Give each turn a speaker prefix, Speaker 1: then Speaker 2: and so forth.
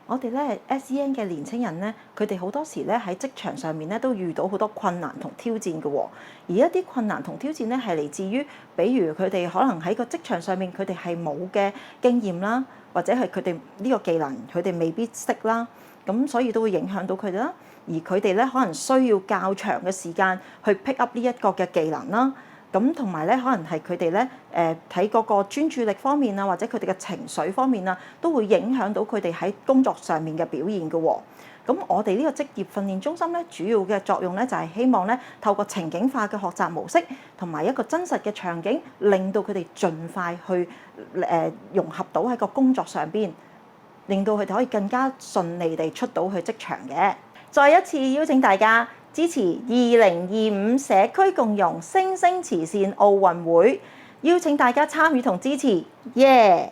Speaker 1: 我哋咧 SEN 嘅年青人咧，佢哋好多時咧喺職場上面咧都遇到好多困難同挑戰嘅喎。而一啲困難同挑戰咧係嚟自於，比如佢哋可能喺個職場上面佢哋係冇嘅經驗啦，或者係佢哋呢個技能佢哋未必識啦，咁所以都會影響到佢哋啦。而佢哋咧可能需要較長嘅時間去 pick up 呢一個嘅技能啦。咁同埋咧，可能係佢哋咧睇嗰個專注力方面啊，或者佢哋嘅情緒方面啊，都會影響到佢哋喺工作上面嘅表現嘅喎。咁我哋呢個職業訓練中心咧，主要嘅作用咧就係希望咧透過情景化嘅學習模式，同埋一個真實嘅場景，令到佢哋盡快去融合到喺個工作上邊，令到佢哋可以更加順利地出到去職場嘅。再一次邀請大家支持2025社區共融星星慈善奧運會，邀請大家參與同支持，耶！